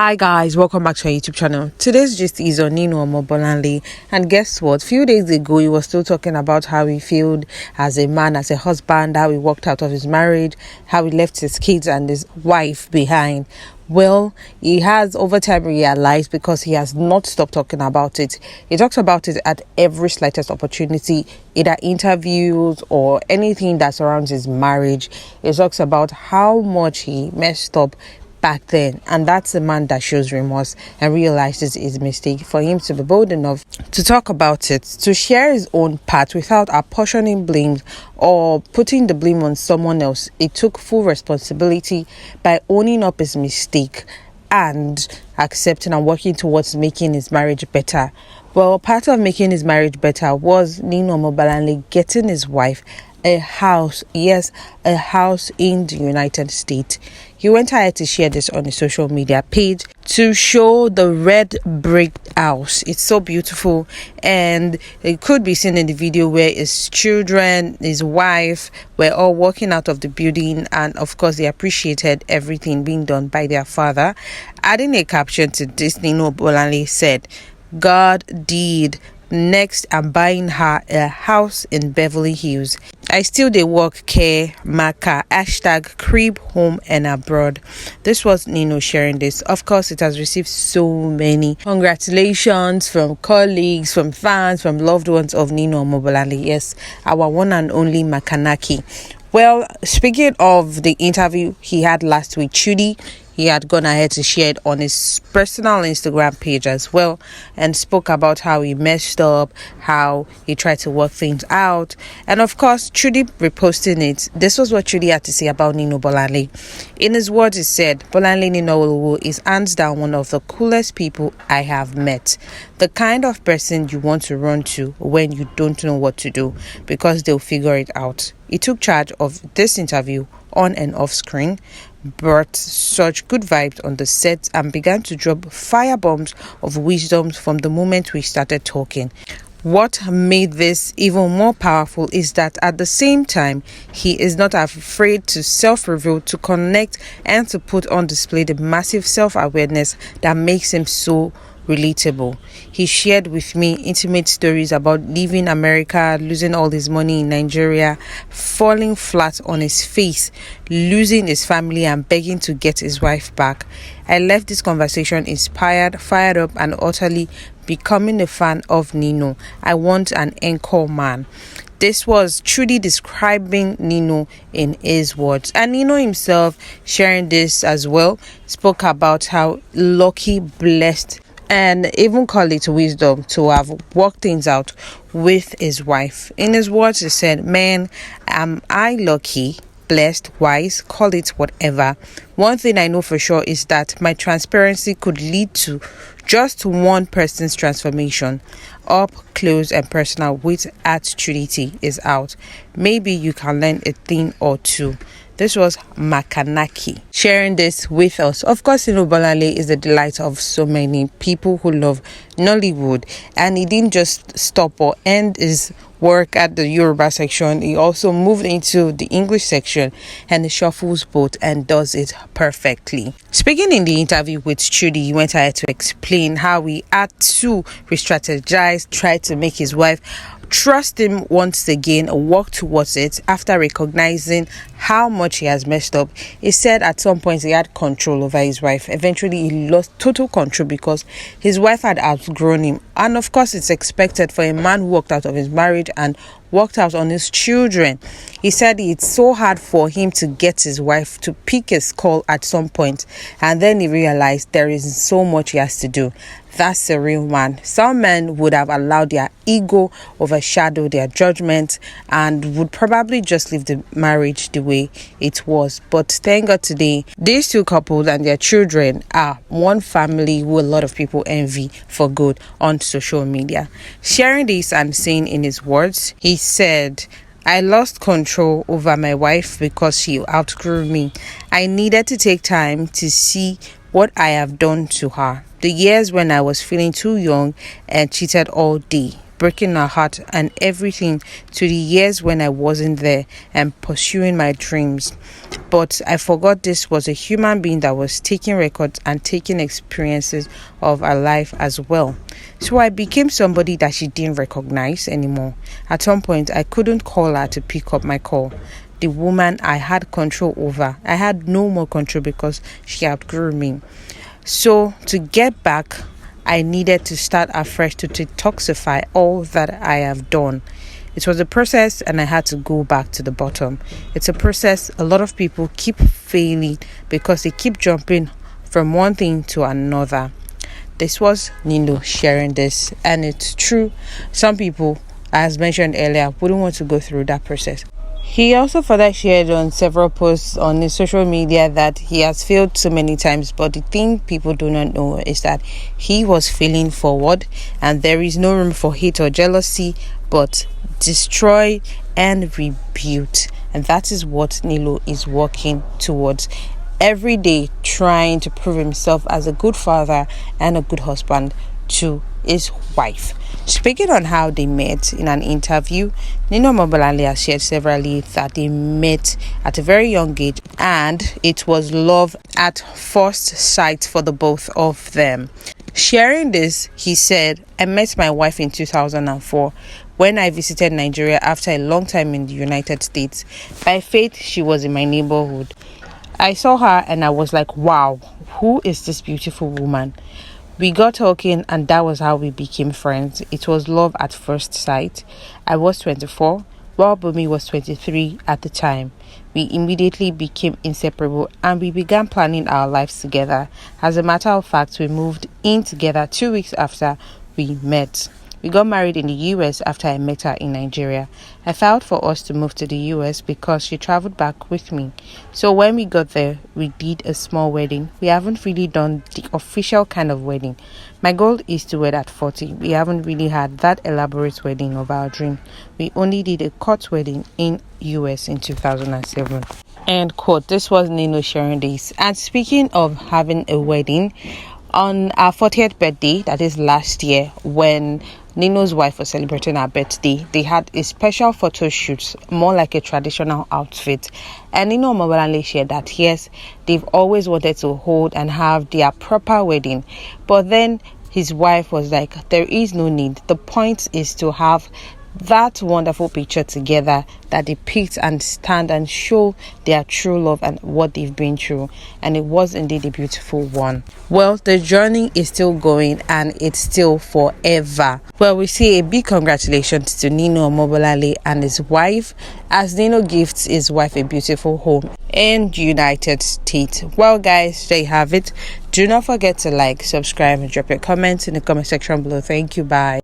Hi guys, welcome back to our YouTube channel. Today's gist is on Nino Bolanle, and guess what? A few days ago he was still talking about how he failed as a man, as a husband, how he walked out of his marriage, how he left his kids and his wife behind. Well, he has over time realized, because he has not stopped talking about it. He talks about it at every slightest opportunity, either interviews or anything that surrounds his marriage. He talks about how much he messed up back then, and that's a man that shows remorse and realizes his mistake. For him to be bold enough to talk about it, to share his own part without apportioning blame or putting the blame on someone else, it took full responsibility by owning up his mistake and accepting and working towards making his marriage better. Well, part of making his marriage better was Nino Bolanle getting his wife a house, yes, a house in the United States. He went ahead to share this on his social media page to show the red brick house. It's so beautiful, and it could be seen in the video where his children, his wife were all walking out of the building, and of course they appreciated everything being done by their father. Adding a caption to this, Nino Bolanle said, "God did. Next, I'm buying her a house in Beverly Hills. I still dey work care marker hashtag crib home and abroad." This was Nino sharing this. Of course, it has received so many congratulations from colleagues, from fans, from loved ones of Nino Bolanle. Yes, our one and only Makanaki. Well, speaking of the interview he had last week, Trudy, he had gone ahead to share it on his personal Instagram page as well, and spoke about how he messed up, how he tried to work things out, and of course Trudy reposting it. This was what Trudy had to say about Nino Bolanle. In his words, he said, "Bolanle Ninalowo is hands down one of the coolest people I have met. The kind of person you want to run to when you don't know what to do, because they'll figure it out." He took charge of this interview on and off screen, brought such good vibes on the set, and began to drop fire bombs of wisdom from the moment we started talking. What made this even more powerful is that at the same time, he is not afraid to self-reveal, to connect, and to put on display the massive self-awareness that makes him so relatable. He shared with me intimate stories about leaving America, losing all his money in Nigeria, falling flat on his face, losing his family, and begging to get his wife back. I left this conversation inspired, fired up, and utterly becoming a fan of Nino. I want an anchor man. This was Trudy describing Nino in his words. And Nino himself, sharing this as well, spoke about how lucky, blessed, and even call it wisdom to have worked things out with his wife. In his words, he said, "Man, am I lucky, blessed, wise, call it whatever. One thing I know for sure is that my transparency could lead to just one person's transformation. Up close and personal with at Trinity is out. Maybe you can learn a thing or two." This was Makanaki sharing this with us. Of course, Nino Bolanle is the delight of so many people who love Nollywood, and he didn't just stop or end his work at the Yoruba section. He also moved into the English section, and he shuffles both and does it perfectly. Speaking in the interview with Trudy, he went ahead to explain how he had to re-strategize, try to make his wife trust him once again, work towards it after recognizing how much he has messed up. He said at some point he had control over his wife. Eventually he lost total control because his wife had outgrown him. And of course, it's expected for a man who walked out of his marriage and walked out on his children. He said it's so hard for him to get his wife to pick his call at some point, and then he realized there is so much he has to do. That's a real man. Some men would have allowed their ego overshadow their judgment and would probably just leave the marriage the way it was. But thank God today, these two couples and their children are one family who a lot of people envy for good on social media. Sharing this and saying in his words, he said, "I lost control over my wife because she outgrew me. I needed to take time to see what I have done to her. The years when I was feeling too young and cheated all day. breaking her heart and everything, to the years when I wasn't there and pursuing my dreams. But I forgot this was a human being that was taking records and taking experiences of her life as well. So I became somebody that she didn't recognize anymore. At some point, I couldn't call her to pick up my call. The woman I had control over, I had no more control because she outgrew me. So to get back, I needed to start afresh to detoxify all that I have done. It was a process and I had to go back to the bottom. It's a process a lot of people keep failing because they keep jumping from one thing to another. This was Nino sharing this, and it's true. Some people, as mentioned earlier, wouldn't want to go through that process. He also further shared on several posts on his social media that he has failed so many times, but the thing people do not know is that he was failing forward, and there is no room for hate or jealousy, but destroy and rebuild. And that is what Nilo is working towards every day, trying to prove himself as a good father and a good husband to his wife. Speaking on how they met in an interview, Nino Bolanle has shared severally that they met at a very young age and it was love at first sight for the both of them. Sharing this, he said, I met my wife in 2004 when I visited Nigeria after a long time in the United States. By fate, she was in my neighborhood. I saw her and I was like, wow, who is this beautiful woman? We got talking and that was how we became friends. It was love at first sight. I was 24, while Bumi was 23 at the time. We immediately became inseparable and we began planning our lives together. As a matter of fact, we moved in together 2 weeks after we met. We got married in the US after I met her in Nigeria. I filed for us to move to the US because she traveled back with me. So when we got there, we did a small wedding. We haven't really done the official kind of wedding. My goal is to wed at 40. We haven't really had that elaborate wedding of our dream. We only did a court wedding in US in 2007. End quote. This was Nino sharing this. And speaking of having a wedding, on our 40th birthday, that is last year, when Nino's wife was celebrating her birthday, they had a special photo shoot, more like a traditional outfit. And Nino Bolanle shared that yes, they've always wanted to hold and have their proper wedding, but then his wife was like, there is no need. The point is to have that wonderful picture together that depict and stand and show their true love and what they've been through, and it was indeed a beautiful one. Well, the journey is still going and it's still forever. Well, we say a big congratulations to Nino Bolanle and his wife, as Nino gifts his wife a beautiful home in the United States. Well guys, there you have it. Do not forget to like, subscribe and drop your comments in the comment section below. Thank you. Bye.